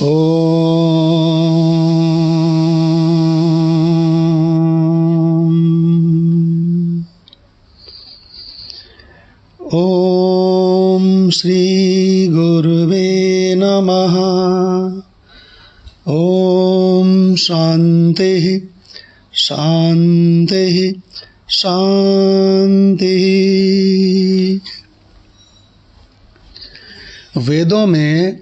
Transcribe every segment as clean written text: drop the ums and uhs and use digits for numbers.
ओम श्री गुरुवे नमः। ओम शांति शांति शांति। वेदों में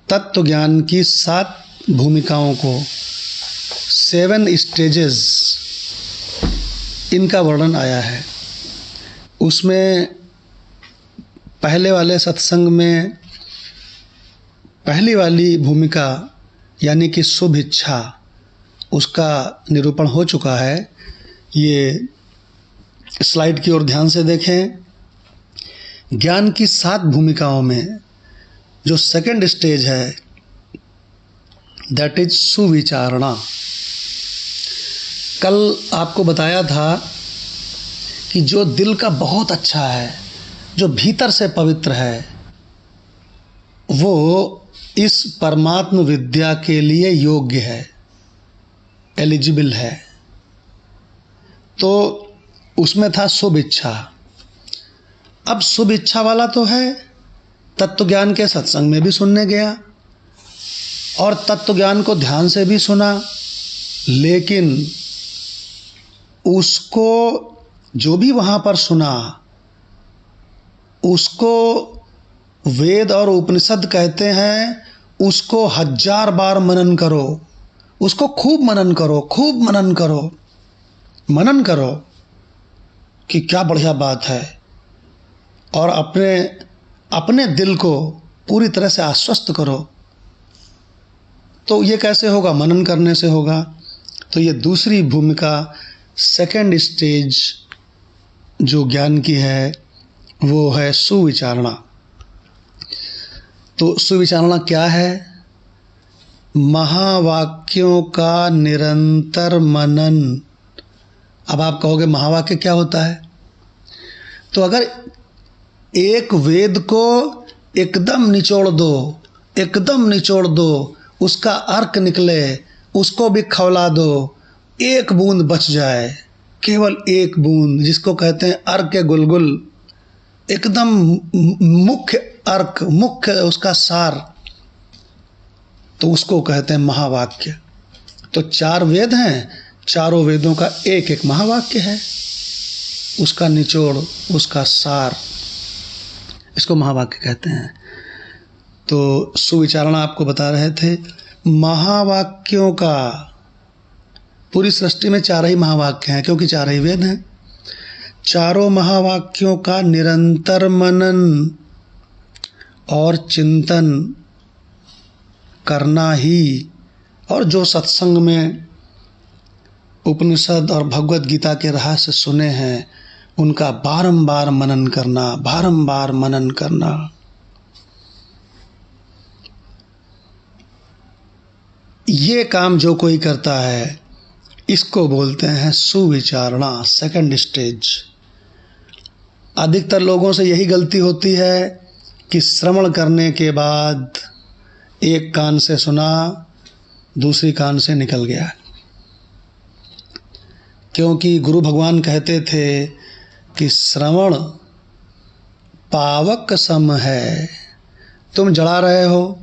तत्व ज्ञान की 7 भूमिकाओं को 7 स्टेजेस इनका वर्णन आया है। उसमें पहले वाले सत्संग में पहली वाली भूमिका यानी कि शुभ इच्छा, उसका निरूपण हो चुका है। ये स्लाइड की ओर ध्यान से देखें। ज्ञान की 7 भूमिकाओं में जो सेकंड स्टेज है दैट इज सुविचारणा। कल आपको बताया था कि जो दिल का बहुत अच्छा है, जो भीतर से पवित्र है, वो इस परमात्म विद्या के लिए योग्य है, एलिजिबल है। तो उसमें था शुभ इच्छा। अब शुभ इच्छा वाला तो है, तत्व ज्ञान के सत्संग में भी सुनने गया और तत्व ज्ञान को ध्यान से भी सुना, लेकिन उसको जो भी वहाँ पर सुना उसको वेद और उपनिषद कहते हैं उसको 1000 बार मनन करो, उसको खूब मनन करो, खूब मनन करो, मनन करो कि क्या बढ़िया बात है, और अपने दिल को पूरी तरह से आश्वस्त करो। तो ये कैसे होगा? मनन करने से होगा। तो ये दूसरी भूमिका, सेकंड स्टेज जो ज्ञान की है वो है सुविचारणा। तो सुविचारणा क्या है? महावाक्यों का निरंतर मनन। अब आप कहोगे महावाक्य क्या होता है? तो अगर एक वेद को एकदम निचोड़ दो, एकदम निचोड़ दो, उसका अर्क निकले, उसको भी खौला दो, एक बूंद बच जाए, केवल एक बूंद, जिसको कहते हैं अर्क गुलगुल, एकदम मुख्य अर्क, मुख्य उसका सार, तो उसको कहते हैं महावाक्य। तो 4 वेद हैं, चारों वेदों का एक एक महावाक्य है, उसका निचोड़, उसका सार, इसको महावाक्य कहते हैं। तो सुविचारणा आपको बता रहे थे। महावाक्यों का, पूरी सृष्टि में 4 ही महावाक्य हैं क्योंकि 4 ही वेद हैं। चारों महावाक्यों का निरंतर मनन और चिंतन करना ही, और जो सत्संग में उपनिषद और भगवत गीता के रहस्य सुने हैं उनका बारंबार मनन करना, बारंबार मनन करना। ये काम जो कोई करता है इसको बोलते हैं सुविचारणा, सेकंड स्टेज। अधिकतर लोगों से यही गलती होती है कि श्रवण करने के बाद एक कान से सुना, दूसरी कान से निकल गया। क्योंकि गुरु भगवान कहते थे कि श्रवण पावक सम है। तुम जला रहे हो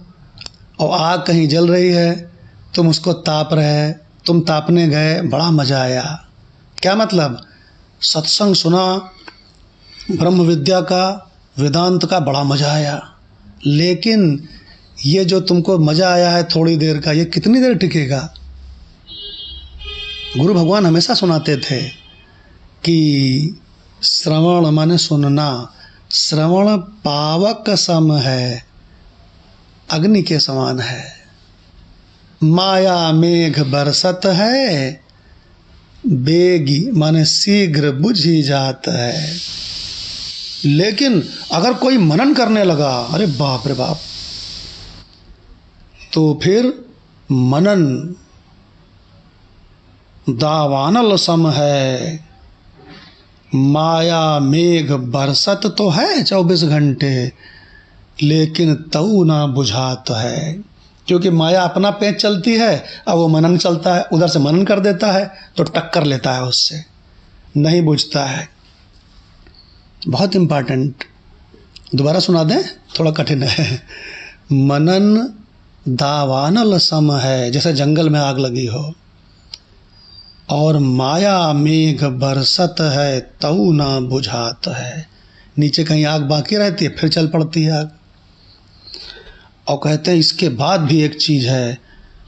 और आग कहीं जल रही है, तुम उसको ताप रहे, तुम तापने गए, बड़ा मज़ा आया। क्या मतलब? सत्संग सुना, ब्रह्म विद्या का, वेदांत का, बड़ा मज़ा आया, लेकिन ये जो तुमको मज़ा आया है थोड़ी देर का, ये कितनी देर टिकेगा? गुरु भगवान हमेशा सुनाते थे कि श्रवण माने सुनना, श्रवण पावक सम है, अग्नि के समान है। माया मेघ बरसत है, बेगी माने शीघ्र बुझी जात है। लेकिन अगर कोई मनन करने लगा, अरे बाप रे बाप, तो फिर मनन दावानल सम है। माया मेघ बरसत तो है 24 घंटे, लेकिन तऊ ना बुझात है। क्योंकि माया अपना पेच चलती है, अब वो मनन चलता है, उधर से मनन कर देता है तो टक्कर लेता है उससे, नहीं बुझता है। बहुत इंपॉर्टेंट, दोबारा सुना दें, थोड़ा कठिन है। मनन दावानल सम है, जैसे जंगल में आग लगी हो, और माया मेघ बरसत है तऊ ना बुझात है। नीचे कहीं आग बाकी रहती है, फिर चल पड़ती है आग। और कहते हैं इसके बाद भी एक चीज़ है,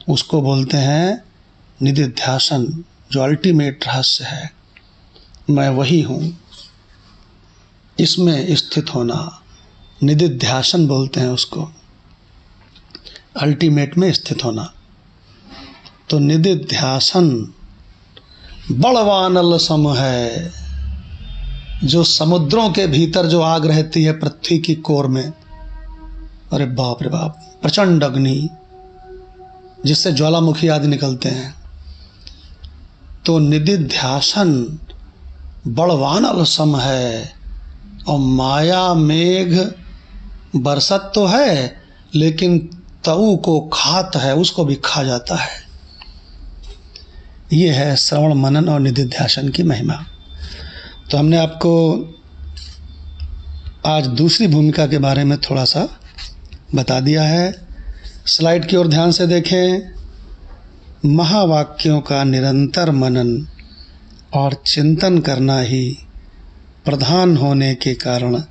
उसको बोलते हैं निदिध्यासन, जो अल्टीमेट रहस्य है, मैं वही हूँ, इसमें स्थित होना, निदिध्यासन बोलते हैं उसको, अल्टीमेट में स्थित होना। तो निदिध्यासन बड़वानल सम है, जो समुद्रों के भीतर जो आग रहती है पृथ्वी की कोर में, अरे बाप रे बाप, प्रचंड अग्नि जिससे ज्वालामुखी आदि निकलते हैं, तो निदिध्यासन बड़वानल सम है। और माया मेघ बरसत तो है, लेकिन तऊ को खात है, उसको भी खा जाता है। ये है श्रवण मनन और निदिध्यासन की महिमा। तो हमने आपको आज दूसरी भूमिका के बारे में थोड़ा सा बता दिया है। स्लाइड की ओर ध्यान से देखें। महावाक्यों का निरंतर मनन और चिंतन करना ही प्रधान होने के कारण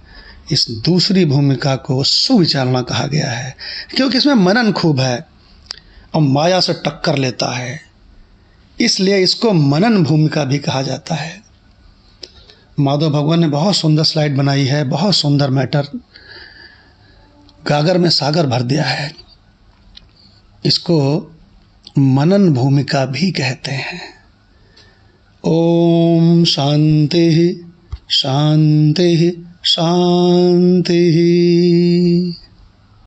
इस दूसरी भूमिका को सुविचारणा कहा गया है, क्योंकि इसमें मनन खूब है और माया से टक्कर लेता है, इसलिए इसको मनन भूमिका भी कहा जाता है। माधव भगवान ने बहुत सुंदर स्लाइड बनाई है, बहुत सुंदर मैटर, गागर में सागर भर दिया है। इसको मनन भूमिका भी कहते हैं। ओम शांति शांति शांति।